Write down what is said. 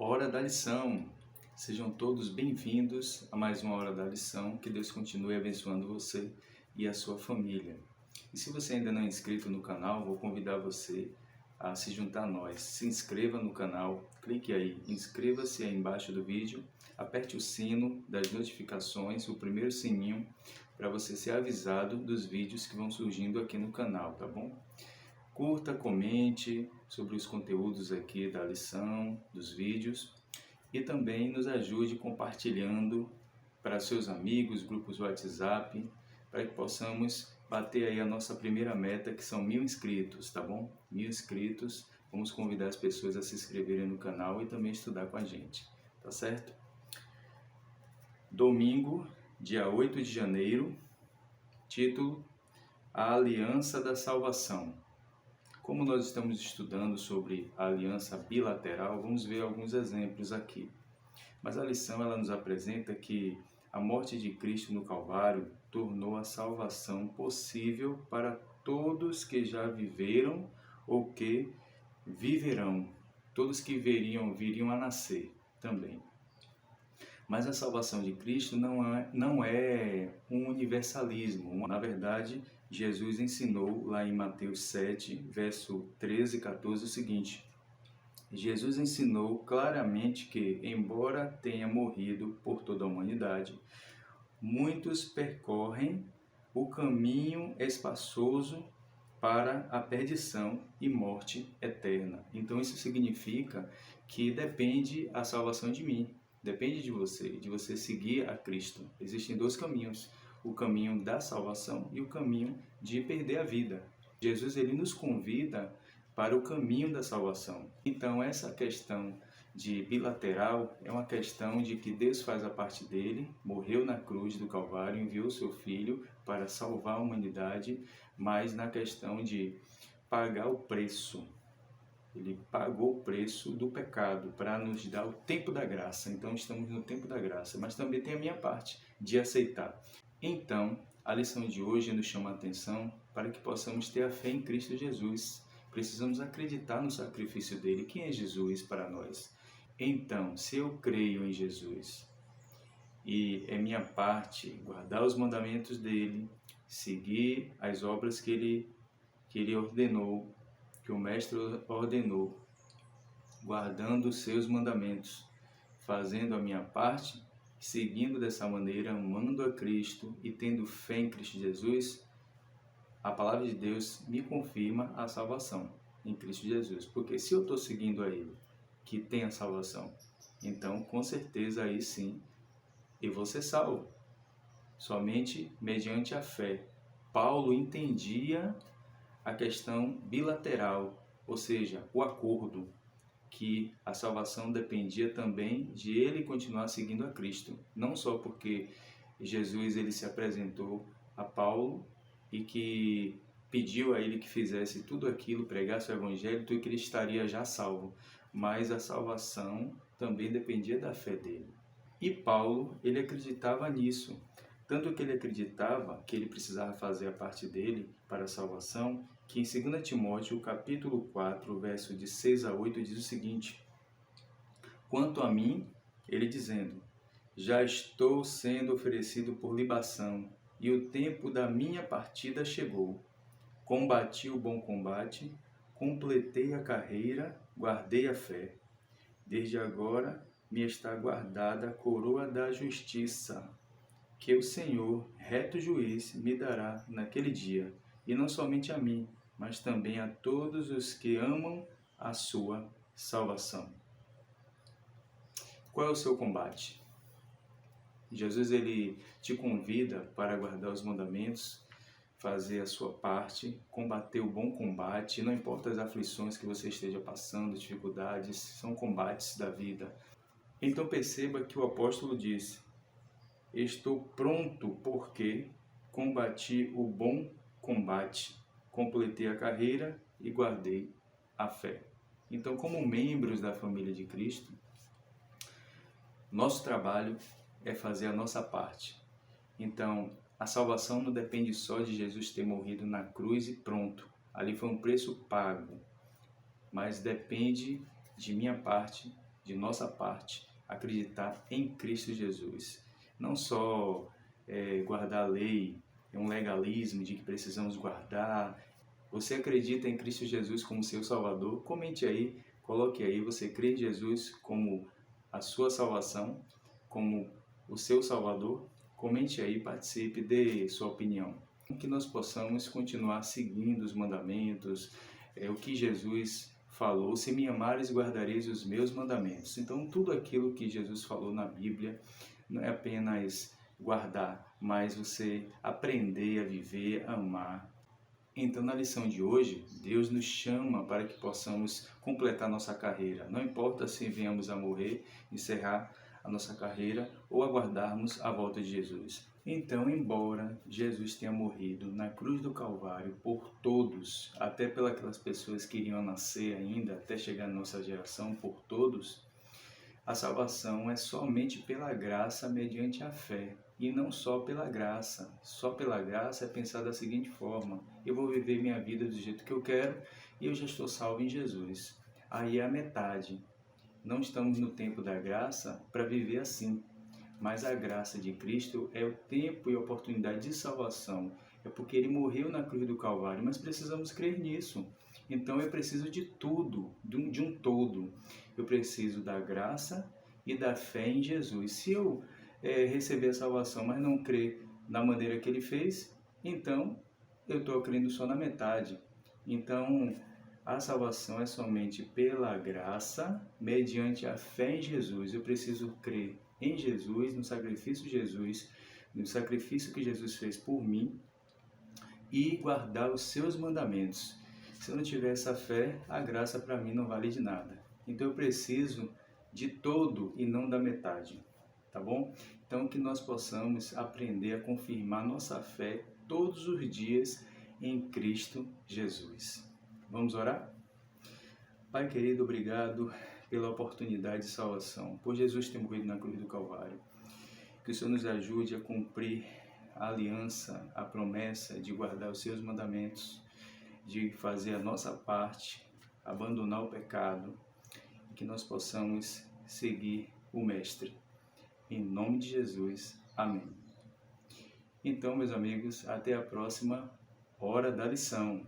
Hora da lição. Sejam todos bem-vindos a mais uma Hora da Lição. Que Deus continue abençoando você e a sua família. E se você ainda não é inscrito no canal, vou convidar você a se juntar a nós. Se inscreva no canal, clique aí, inscreva-se aí embaixo do vídeo, aperte o sino das notificações, o primeiro sininho, para você ser avisado dos vídeos que vão surgindo aqui no canal, tá bom? Curta, comente sobre os conteúdos aqui da lição, dos vídeos, e também nos ajude compartilhando para seus amigos, grupos do WhatsApp, para que possamos bater aí a nossa primeira meta, que são 1000 inscritos, tá bom? 1000 inscritos, vamos convidar as pessoas a se inscreverem no canal e também estudar com a gente, tá certo? Domingo, dia 8 de janeiro, título: A Aliança da Salvação. Como nós estamos estudando sobre a aliança bilateral, vamos ver alguns exemplos aqui. Mas a lição ela nos apresenta que a morte de Cristo no Calvário tornou a salvação possível para todos que já viveram ou que viverão, todos que viriam a nascer também. Mas a salvação de Cristo não é um universalismo. Na verdade, Jesus ensinou lá em Mateus 7, verso 13 e 14 o seguinte: Jesus ensinou claramente que, embora tenha morrido por toda a humanidade, muitos percorrem o caminho espaçoso para a perdição e morte eterna. Então isso significa que depende a salvação de mim, depende de você seguir a Cristo. Existem dois caminhos: o caminho da salvação e o caminho de perder a vida. Jesus ele nos convida para o caminho da salvação. Então essa questão de bilateral é uma questão de que Deus faz a parte dele, morreu na cruz do Calvário, enviou seu Filho para salvar a humanidade, mas na questão de pagar o preço. Ele pagou o preço do pecado para nos dar o tempo da graça. Então estamos no tempo da graça, mas também tem a minha parte de aceitar. Então, a lição de hoje nos chama a atenção para que possamos ter a fé em Cristo Jesus. Precisamos acreditar no sacrifício dele. Quem é Jesus para nós? Então, se eu creio em Jesus e é minha parte guardar os mandamentos dele, seguir as obras que ele ordenou, que o Mestre ordenou, guardando os seus mandamentos, fazendo a minha parte, seguindo dessa maneira, amando a Cristo e tendo fé em Cristo Jesus, a palavra de Deus me confirma a salvação em Cristo Jesus. Porque se eu estou seguindo a Ele, que tem a salvação, então com certeza aí sim eu vou ser salvo, somente mediante a fé. Paulo entendia a questão bilateral, ou seja, o acordo, que a salvação dependia também de ele continuar seguindo a Cristo, não só porque Jesus ele se apresentou a Paulo e que pediu a ele que fizesse tudo aquilo, pregasse o evangelho, e que ele estaria já salvo, mas a salvação também dependia da fé dele. E Paulo, ele acreditava nisso, tanto que ele acreditava que ele precisava fazer a parte dele para a salvação, que em 2 Timóteo, capítulo 4, verso de 6 a 8, diz o seguinte: Quanto a mim, ele dizendo, já estou sendo oferecido por libação, e o tempo da minha partida chegou. Combati o bom combate, completei a carreira, guardei a fé. Desde agora me está guardada a coroa da justiça, que o Senhor, reto juiz, me dará naquele dia, e não somente a mim, mas também a todos os que amam a sua salvação. Qual é o seu combate? Jesus ele te convida para guardar os mandamentos, fazer a sua parte, combater o bom combate, não importa as aflições que você esteja passando, dificuldades, são combates da vida. Então perceba que o apóstolo disse: estou pronto porque combati o bom combate, completei a carreira e guardei a fé. Então, como membros da família de Cristo, nosso trabalho é fazer a nossa parte. Então, a salvação não depende só de Jesus ter morrido na cruz e pronto. Ali foi um preço pago. Mas depende de minha parte, de nossa parte, acreditar em Cristo Jesus. Não só guardar a lei, é um legalismo de que precisamos guardar. Você acredita em Cristo Jesus como seu Salvador? Comente aí, coloque aí, você crê em Jesus como a sua salvação, como o seu Salvador? Comente aí, participe, dê sua opinião. Que nós possamos continuar seguindo os mandamentos, o que Jesus falou: se me amares, guardareis os meus mandamentos. Então, tudo aquilo que Jesus falou na Bíblia não é apenas guardar, mas você aprender a viver, a amar. Então, na lição de hoje, Deus nos chama para que possamos completar nossa carreira. Não importa se venhamos a morrer, encerrar a nossa carreira ou aguardarmos a volta de Jesus. Então, embora Jesus tenha morrido na cruz do Calvário por todos, até pelas pessoas que iriam nascer ainda, até chegar na nossa geração, por todos, a salvação é somente pela graça mediante a fé. E não só pela graça. Só pela graça é pensar da seguinte forma: eu vou viver minha vida do jeito que eu quero e eu já estou salvo em Jesus. Aí é a metade. Não estamos no tempo da graça para viver assim. Mas a graça de Cristo é o tempo e a oportunidade de salvação. É porque Ele morreu na cruz do Calvário, mas precisamos crer nisso. Então eu preciso de tudo, de um todo. Eu preciso da graça e da fé em Jesus. Se eu receber a salvação, mas não crer da maneira que Ele fez, então eu estou crendo só na metade. Então a salvação é somente pela graça, mediante a fé em Jesus. Eu preciso crer em Jesus, no sacrifício de Jesus, no sacrifício que Jesus fez por mim e guardar os seus mandamentos. Se eu não tiver essa fé, a graça para mim não vale de nada. Então eu preciso de todo e não da metade, tá bom? Então que nós possamos aprender a confirmar nossa fé todos os dias em Cristo Jesus. Vamos orar? Pai querido, obrigado pela oportunidade de salvação, por Jesus ter morrido na cruz do Calvário. Que o Senhor nos ajude a cumprir a aliança, a promessa de guardar os seus mandamentos, de fazer a nossa parte, abandonar o pecado, e que nós possamos seguir o Mestre. Em nome de Jesus. Amém. Então, meus amigos, até a próxima hora da lição.